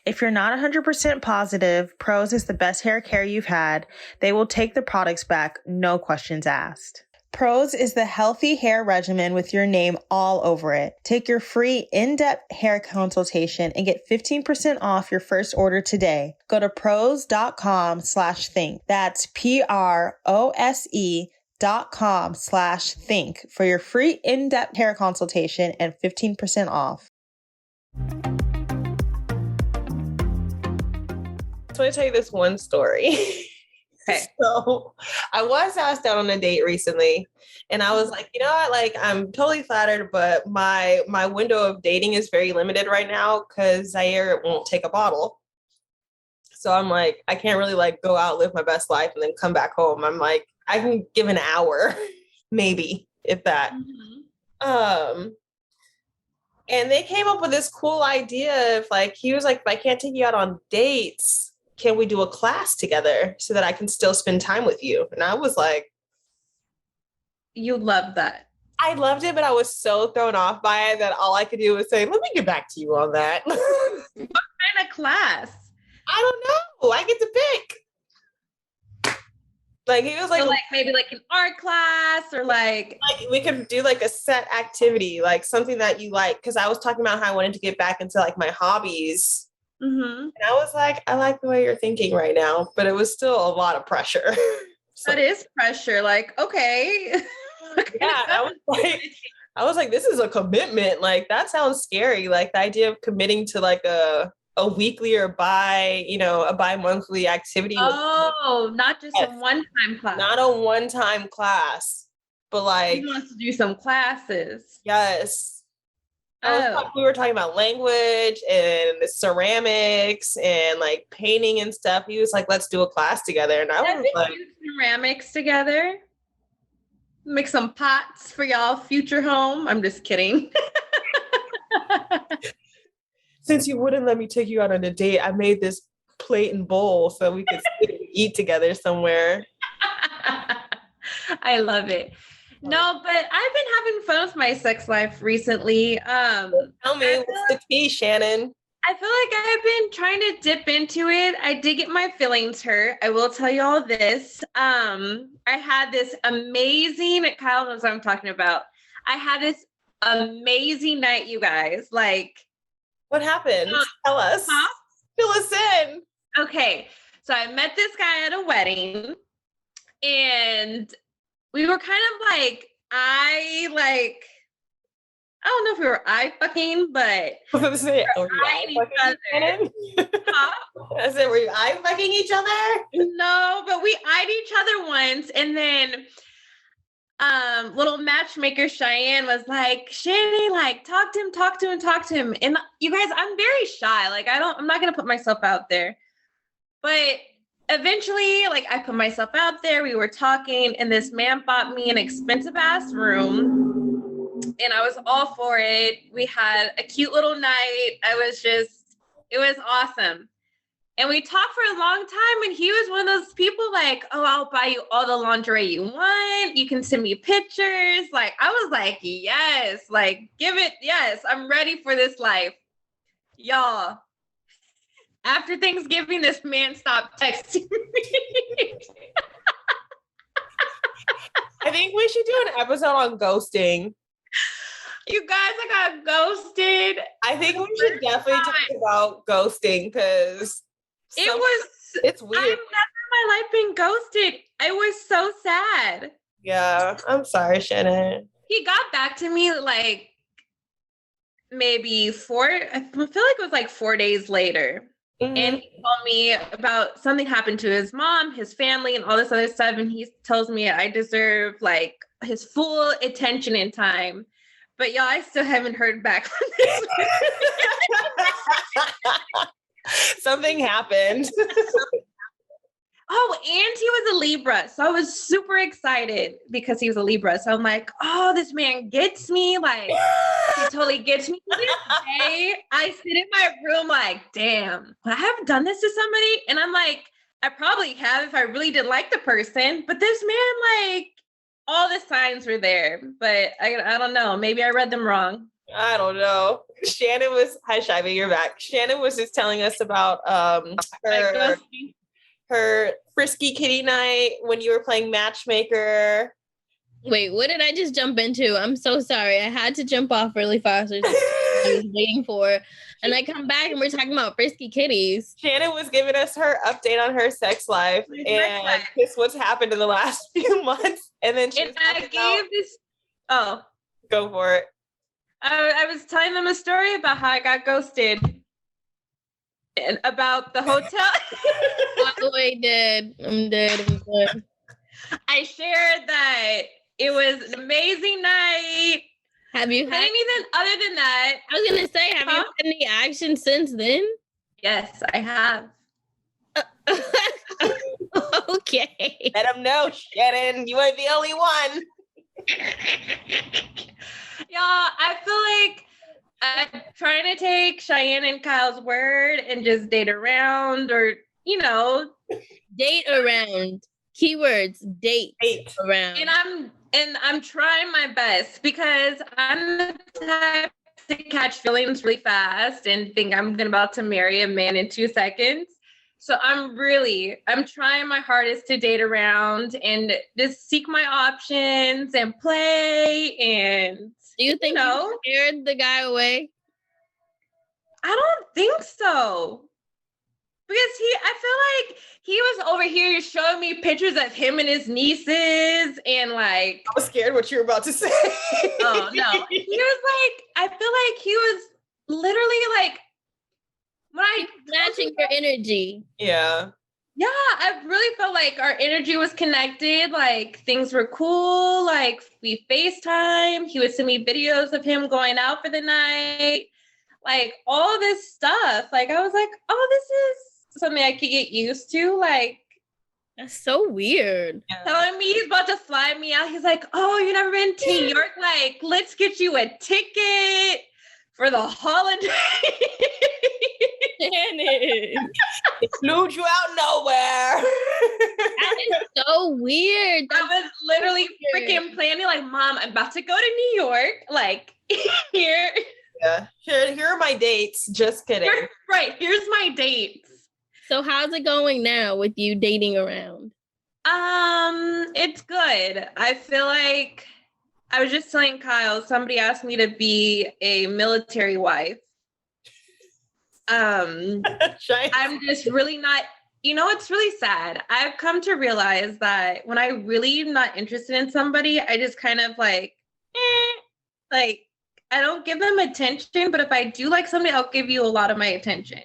B: If you're not 100% positive Prose is the best hair care you've had, they will take the products back, no questions asked. Prose is the healthy hair regimen with your name all over it. Take your free in-depth hair consultation and get 15% off your first order today. Go to prose.com/think. That's PROSE.com/think for your free in-depth hair consultation and 15% off.
F: I just want to tell you this one story. Okay. So I was asked out on a date recently and I was like, you know what, like, I'm totally flattered, but my window of dating is very limited right now because Zaire won't take a bottle. So I'm like, I can't really like go out, live my best life and then come back home. I'm like, I can give an hour, maybe, if that. Mm-hmm. And they came up with this cool idea of like, he was like, if I can't take you out on dates, can we do a class together so that I can still spend time with you? And I was like,
C: you loved that?
F: I loved it, but I was so thrown off by it that all I could do was say, let me get back to you on that.
C: What kind of class?
F: I don't know. I get to pick. Like he was like,
C: So, like maybe like an art class or like
F: we could do like a set activity, like something that you like. Cause I was talking about how I wanted to get back into like my hobbies. And I was like, I like the way you're thinking right now, but it was still a lot of pressure. So,
C: that is pressure. Like, okay.
F: yeah, I was like, this is a commitment. Like that sounds scary. Like the idea of committing to like a weekly or a bi-monthly activity.
C: Oh, not just a one-time class.
F: Not a one-time class, but like
C: he wants to do some classes.
F: Yes. We were talking about language and the ceramics and like painting and stuff. He was like, let's do a class together. And I was like,
C: do ceramics together. Make some pots for y'all future home. I'm just kidding.
F: Since you wouldn't let me take you out on a date, I made this plate and bowl so we could eat together somewhere.
C: I love it. No, but I've been having fun with my sex life recently.
F: Tell me, what's the tea, Shanan?
C: I feel like I've been trying to dip into it. I did get my feelings hurt. I will tell you all this. I had this amazing, Kyle knows what I'm talking about. I had this amazing night, you guys. Like,
F: what happened? Tell us.
C: Huh?
F: Fill us in.
C: Okay. So I met this guy at a wedding and we were kind of like, I don't know if we were fucking, but
F: I was going to say, were you eye fucking each other?
C: No, but we eyed each other once, and then little matchmaker Cheyenne was like, Shanny, like talk to him. And you guys, I'm very shy. Like I'm not gonna put myself out there. But eventually, like I put myself out there, we were talking, and this man bought me an expensive ass room, and I was all for it. We had a cute little night. It was awesome. And we talked for a long time, and he was one of those people like, oh, I'll buy you all the lingerie you want. You can send me pictures. Like, I was like, yes, like, yes, I'm ready for this life. Y'all, after Thanksgiving, this man stopped texting me.
F: I think we should do an episode on ghosting.
C: You guys, I got ghosted.
F: I think we should definitely talk about ghosting because it's weird.
C: I've never in my life been ghosted. I was so sad.
F: Yeah, I'm sorry, Shanan.
C: He got back to me like maybe I feel like it was like 4 days later. Mm-hmm. And he told me about something happened to his mom, his family, and all this other stuff. And he tells me I deserve like his full attention and time. But y'all, I still haven't heard back from this.
F: Something happened.
C: Oh, and he was a Libra. So I was super excited because he was a Libra. So I'm like, oh, this man gets me. Like, he totally gets me. To this day, I sit in my room like, damn, I haven't done this to somebody. And I'm like, I probably have if I really didn't like the person. But this man, like, all the signs were there. But I don't know. Maybe I read them wrong.
F: I don't know. Shanan was, hi, Shivy, you're back. Shanan was just telling us about her frisky kitty night when you were playing matchmaker.
D: Wait, what did I just jump into? I'm so sorry. I had to jump off really fast. I was waiting for. And I come back and we're talking about frisky kitties.
F: Shanan was giving us her update on her sex life and just what's happened in the last few months. And then go for it.
C: I was telling them a story about how I got ghosted and about the hotel.
D: Oh, I did. I'm dead.
C: I shared that it was an amazing night.
D: Have you had
C: anything other than that?
D: I was going to say, have you had any action since then?
C: Yes, I have.
D: Okay.
F: Let them know, Shanan. You ain't the only one.
C: Y'all, I feel like I'm trying to take Cheyenne and Kyle's word and just date around or,
D: date around. Keywords, date around.
C: And I'm trying my best because I'm the type to catch feelings really fast and think I'm about to marry a man in 2 seconds. So I'm trying my hardest to date around and just seek my options and play. And
D: do you think you scared the guy away?
C: I don't think so. Because I feel like he was over here showing me pictures of him and his nieces and like.
F: I was scared what you were about to say.
C: Oh, no. He was like, I feel like he was literally like,
D: matching your energy.
F: Yeah.
C: Yeah, I really felt like our energy was connected. Like things were cool. Like we FaceTime. He would send me videos of him going out for the night. Like all this stuff. Like I was like, oh, this is something I could get used to. Like
D: that's so weird.
C: Telling me he's about to fly me out. He's like, oh, you never been to New York? Like, let's get you a ticket for the holiday.
D: Shannon.
F: It flew you out nowhere.
D: That is so weird.
C: I was literally freaking planning, like, Mom, I'm about to go to New York. Like, here.
F: Yeah. Here are my dates. Just kidding.
C: Here's my dates.
D: So how's it going now with you dating around?
C: It's good. I feel like I was just telling Kyle, somebody asked me to be a military wife. I'm just really not, it's really sad. I've come to realize that when I really am not interested in somebody, I just kind of like I don't give them attention, but if I do like somebody, I'll give you a lot of my attention.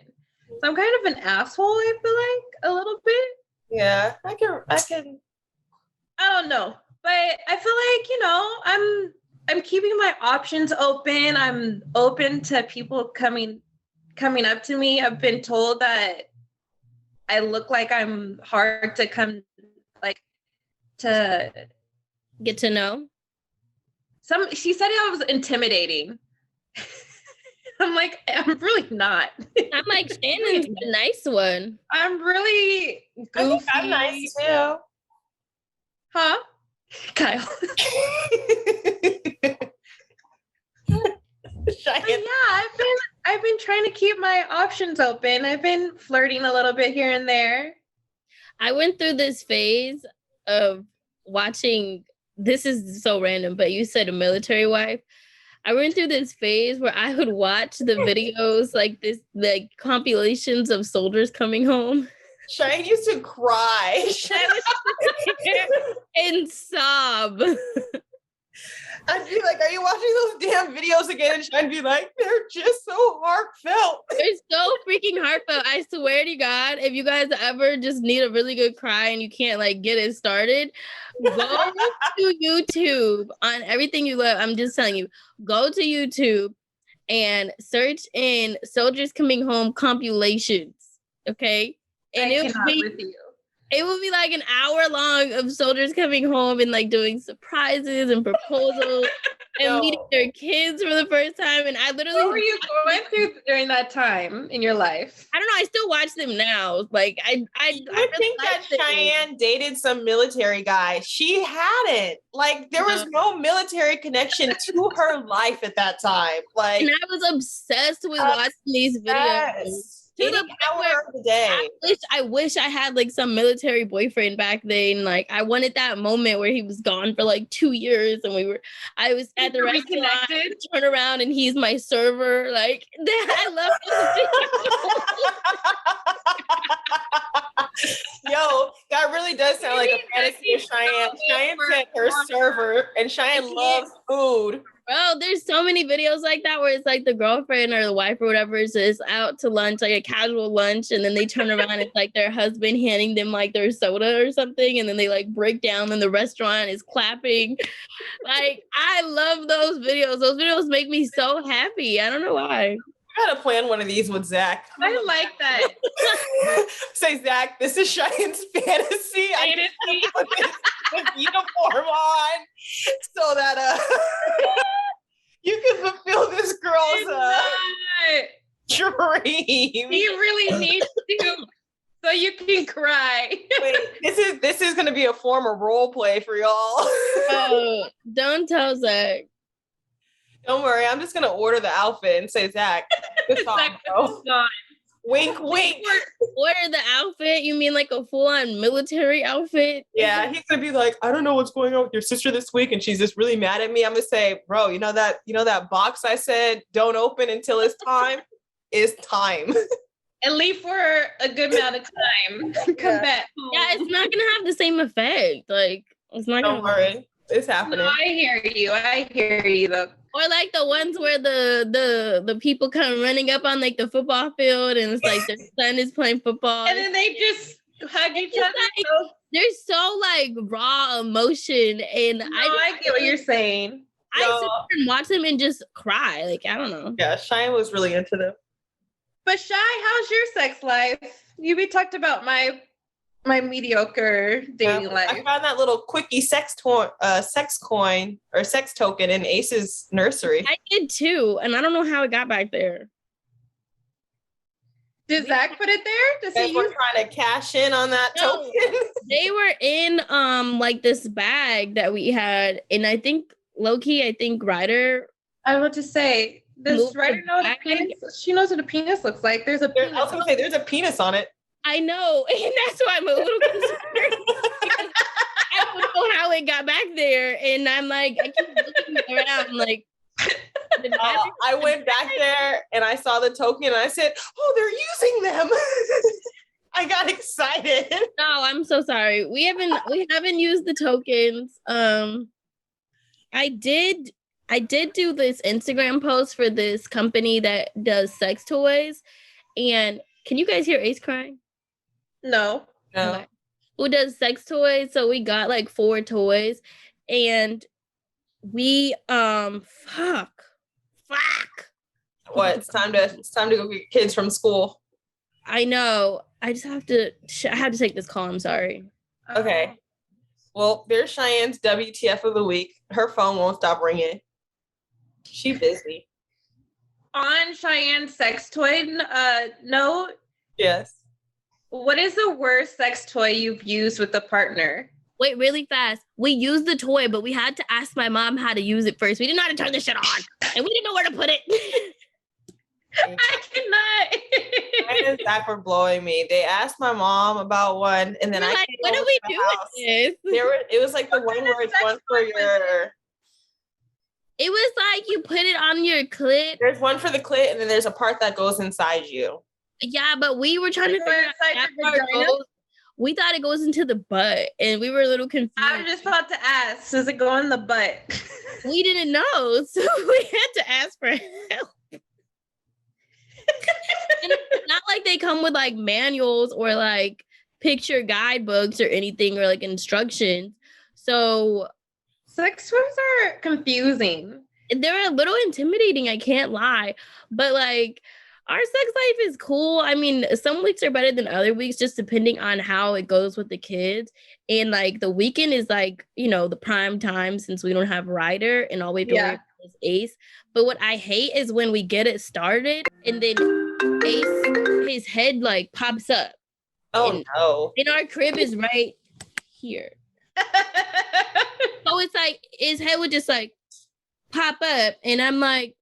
C: So I'm kind of an asshole, I feel like, a little bit.
F: Yeah, I can.
C: I don't know. But I feel like, I'm keeping my options open. I'm open to people coming up to me. I've been told that I look like I'm hard to to
D: get to know.
C: She said I was intimidating. I'm like, I'm really not.
D: I'm like, Shannon's the nice one.
C: I'm really goofy.
F: I think I'm nice too.
C: Huh? Kyle. Yeah, I've been trying to keep my options open. I've been flirting a little bit here and there.
D: I went through this phase of watching, this is so random, but you said a military wife. I went through this phase where I would watch the videos like compilations of soldiers coming home.
F: Cheyenne used to cry.
D: And sob.
F: I'd be like, are you watching those damn videos again? And Cheyenne be like, they're just so heartfelt.
D: They're so freaking heartfelt. I swear to God, if you guys ever just need a really good cry and you can't get it started, go to YouTube on everything you love. I'm just telling you, go to YouTube and search in soldiers coming home compilations. Okay. And it would be like an hour long of soldiers coming home and doing surprises and proposals and meeting their kids for the first time. And I literally,
C: what were you going through during that time in your life?
D: I don't know. I still watch them now. I
F: really think that Cheyenne dated some military guy. She hadn't. There was no military connection to her life at that time.
D: And I was obsessed with watching these videos. To the point where I wish I had some military boyfriend back then. I wanted that moment where he was gone for 2 years and I was at the restaurant, turn around and he's my server. I love
F: Yo, that really does sound like a fantasy of Cheyenne. Cheyenne said her server and Cheyenne loves food.
D: Bro, there's so many videos like that where it's the girlfriend or the wife or whatever is out to lunch, a casual lunch, and then they turn around and it's their husband handing them their soda or something, and then they break down and the restaurant is clapping. I love those videos. Those videos make me so happy. I don't know why.
F: I gotta plan one of these with Zach.
C: I like that.
F: Say, Zach, this is Cheyenne's fantasy. I need to put this uniform on so that you can fulfill this girl's dream.
C: You really need to, so you can cry.
F: Wait, this is gonna be a form of role play for y'all.
D: Oh, don't tell Zach.
F: Don't worry, I'm just gonna order the outfit and say, Zach, this on, bro. Wink, wink.
D: Order the outfit? You mean like a full-on military outfit?
F: Yeah, he's gonna be like, I don't know what's going on with your sister this week, and she's just really mad at me. I'm gonna say, bro, you know that box I said don't open until it's time? It's time.
C: And leave for a good amount of time. Come back home.
D: Yeah, it's not gonna have the same effect. Like, it's not
F: Don't worry. It's happening.
C: No, I hear you though.
D: Or like the ones where the people come running up on like the football field and it's like their son is playing football.
C: And then they just hug each other.
D: Like, they're so like raw emotion. And
C: no, I get what you're saying.
D: I sit there and watch them and just cry. Like, I don't know.
F: Yeah, Cheyenne was really into them.
C: But Shy, how's your sex life? We talked about my mediocre dating life.
F: I found that little quickie sex coin or sex token in Ace's nursery.
D: I did too, and I don't know how it got back there.
C: Did Zach put it there?
F: They were trying to cash in on that token.
D: They were in like this bag that we had, and I think low-key, Ryder.
C: I was about to say, does Ryder know what a penis? She knows what a penis looks like. There's a penis.
F: I was gonna say there's a penis on it.
D: I know, and that's why I'm a little concerned. I don't know how it got back there, and I'm like, I keep looking around, like.
F: I went back there and I saw the token and I said, "Oh, they're using them." I got excited.
D: No, I'm so sorry. We haven't used the tokens. I did do this Instagram post for this company that does sex toys, and can you guys hear Ace crying?
C: No.
D: Okay. Who does sex toys? So we got like 4 toys, and we fuck.
F: What? It's time to go get kids from school.
D: I know. I just have to. I have to take this call. I'm sorry.
F: Okay. Well, there's Cheyenne's WTF of the week. Her phone won't stop ringing. She busy.
C: On Cheyenne's sex toy note.
F: Yes.
C: What is the worst sex toy you've used with a partner?
D: Wait, really fast. We used the toy, but we had to ask my mom how to use it first. We didn't know how to turn the shit on, and we didn't know where to put it.
C: I cannot.
F: Ryan and Zach were blowing me. They asked my mom about one, and then I
D: like, what do we do with this?
F: It was like the one where it's one for your.
D: It was like you put it on your clit.
F: There's one for the clit, and then there's a part that goes inside you.
D: Yeah, but we were trying to figure out that part goes. We thought it goes into the butt, and we were a little confused.
C: I was just about to ask, does it go in the butt?
D: We didn't know, so we had to ask for help. And it's not like they come with like manuals or like picture guidebooks or anything or like instructions. So
C: sex toys are confusing.
D: They're a little intimidating, I can't lie. But like our sex life is cool. I mean, some weeks are better than other weeks, just depending on how it goes with the kids. And like the weekend is like, you know, the prime time since we don't have Ryder and all we do is Ace. But what I hate is when we get it started and then Ace, his head like pops up.
F: Oh no.
D: And our crib is right here. So it's like his head would just like pop up and I'm like,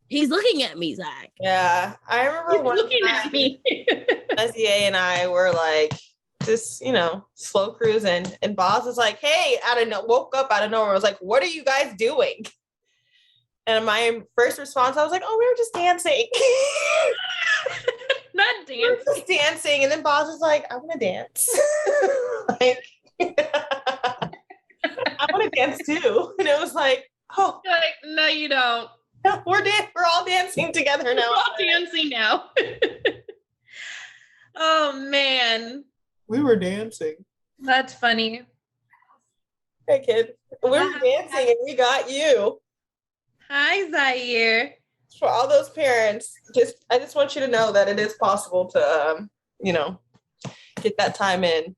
D: he's looking at me, Zach.
F: Yeah. I remember one
C: looking at me.
F: SEA and I were like, just, you know, slow cruising. And Boz was like, hey, woke up out of nowhere. I was like, what are you guys doing? And my first response, I was like, oh, we were just dancing.
C: Not dancing.
F: We were just dancing. And then Boz was like, I want to dance. Like, I want to dance too. And it was like, oh.
C: You're like, no, you don't.
F: No, we're all dancing together now.
C: We're all dancing now. Oh, man.
F: We were dancing.
C: That's funny.
F: Hey, kid. We were dancing and we got you.
C: Hi, Zaire.
F: For all those parents, I just want you to know that it is possible to, you know, get that time in.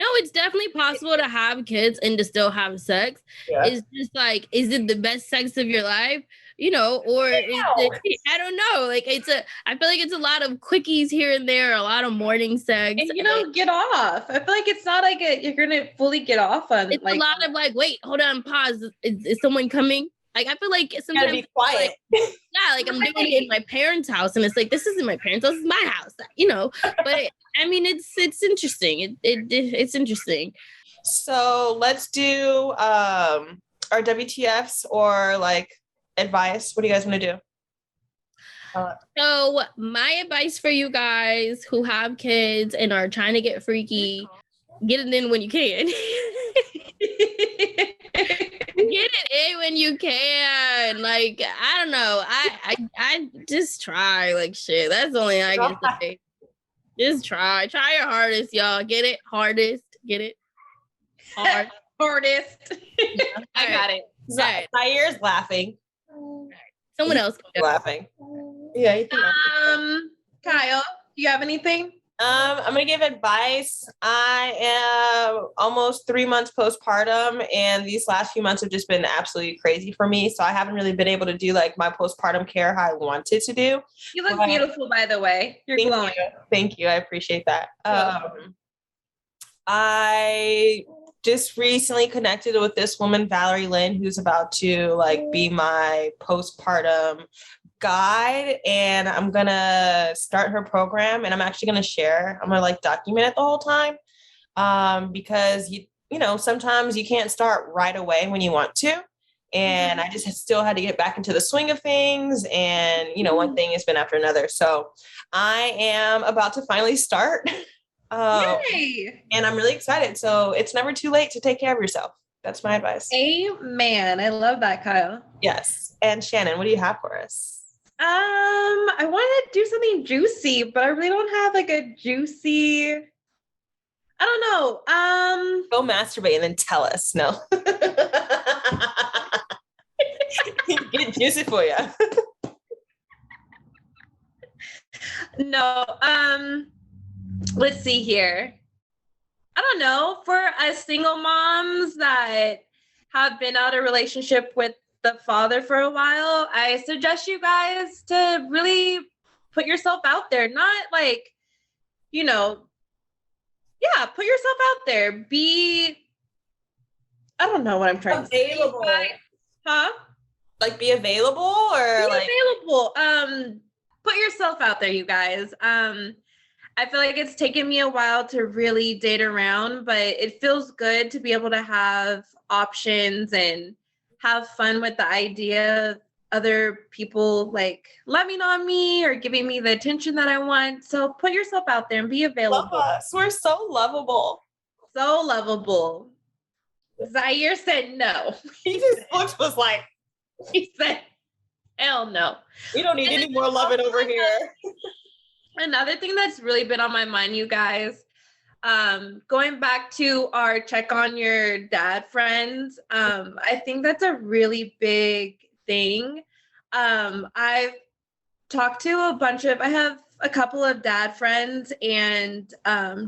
D: No, it's definitely possible to have kids and to still have sex. Yeah. It's just like, is it the best sex of your life? you know, or I don't know. Like I feel like it's a lot of quickies here and there, a lot of morning sex.
C: And you don't get off. I feel like it's not like you're gonna fully get off on.
D: It's like, a lot of like, wait, hold on, pause. Is someone coming? Like I feel like sometimes
F: be quiet.
D: Like I'm doing it in my parents' house, and it's like this isn't my parents' house, it's my house, you know. But I mean, it's interesting. It's interesting.
F: So let's do our WTFs or like advice. What do you guys want to do?
D: So my advice for you guys who have kids and are trying to get freaky, get it in when you can. Get it in when you can. Like, I don't know. I just try like shit. That's the only thing I can say. Just try. Try your hardest, y'all. Get it? Hardest. Get it? Hard.
C: Hardest.
D: Yeah.
C: I got it.
F: Zaire laughing.
D: Someone else
F: laughing. Yeah. You can
C: Kyle, do you have anything?
F: I'm gonna give advice. I am almost 3 months postpartum, and these last few months have just been absolutely crazy for me. So I haven't really been able to do like my postpartum care how I wanted to do.
C: You look beautiful, by the way. You're glowing.
F: Thank you. I appreciate that. I just recently connected with this woman, Valerie Lynn, who's about to like be my postpartum guide, and I'm gonna start her program, and I'm actually gonna share. I'm gonna like document it the whole time, because you know sometimes you can't start right away when you want to, and I just still had to get back into the swing of things, and you know one thing has been after another. So I am about to finally start,
C: Yay!
F: And I'm really excited. So it's never too late to take care of yourself. That's my advice.
C: Amen. I love that, Kyle.
F: Yes. And Shannon, what do you have for us?
C: I wanted to do something juicy, but I really don't have like a juicy. I don't know.
F: Go masturbate and then tell us. No. Get juicy for you.
C: No. Let's see here. I don't know. For us single moms that have been out of a relationship with the father for a while, I suggest you guys to really put yourself out there. Not like, you know, yeah, put yourself out there. I don't know what I'm trying
F: available.
C: To say. Huh?
F: Like be available or
C: be available. Put yourself out there, you guys. I feel like it's taken me a while to really date around, but it feels good to be able to have options and have fun with the idea of other people like loving on me or giving me the attention that I want. So put yourself out there and be available.
F: Love us. We're so lovable.
C: So lovable. Zaire said no.
F: He just was like,
C: he said, hell no.
F: We don't need any more loving over here.
C: Another thing that's really been on my mind, you guys, going back to our check on your dad friends, I think that's a really big thing. I've talked to I have a couple of dad friends, and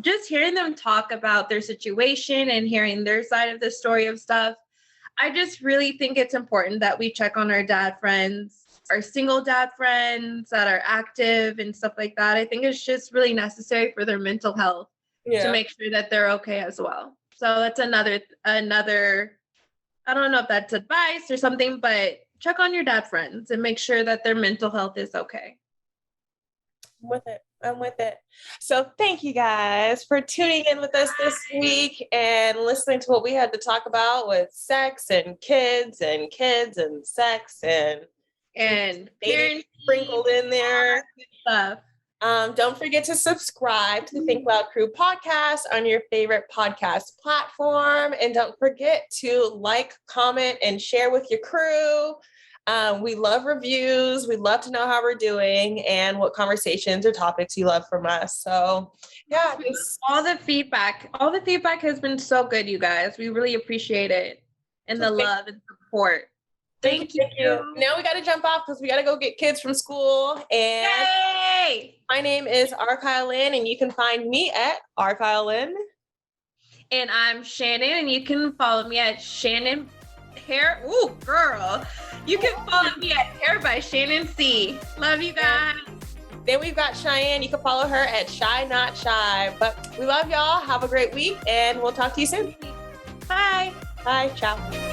C: just hearing them talk about their situation and hearing their side of the story of stuff, I just really think it's important that we check on our dad friends, our single dad friends that are active and stuff like that. I think it's just really necessary for their mental health to make sure that they're okay as well. So that's another, I don't know if that's advice or something, but check on your dad friends and make sure that their mental health is okay.
F: I'm with it. So thank you guys for tuning in with us this week and listening to what we had to talk about with sex and kids and sex and dating sprinkled in there.
C: Stuff.
F: Don't forget to subscribe to the Think Loud Crew podcast on your favorite podcast platform. And don't forget to like, comment, and share with your crew. We love reviews. We'd love to know how we're doing and what conversations or topics you love from us. So yeah,
C: all the feedback has been so good, you guys. We really appreciate it. And the love and support. Thank you.
F: Now we got to jump off because we got to go get kids from school. And
C: yay!
F: My name is Kyle Lynn, and you can find me at Kyle Lynn.
C: And I'm Shannon, and you can follow me at Shanan Hair. Ooh, girl. You can follow me at Hair by Shanan C. Love you guys.
F: Then we've got Cheyenne. You can follow her at Shy Not Shy. But we love y'all. Have a great week, and we'll talk to you soon.
C: Bye.
F: Bye. Ciao.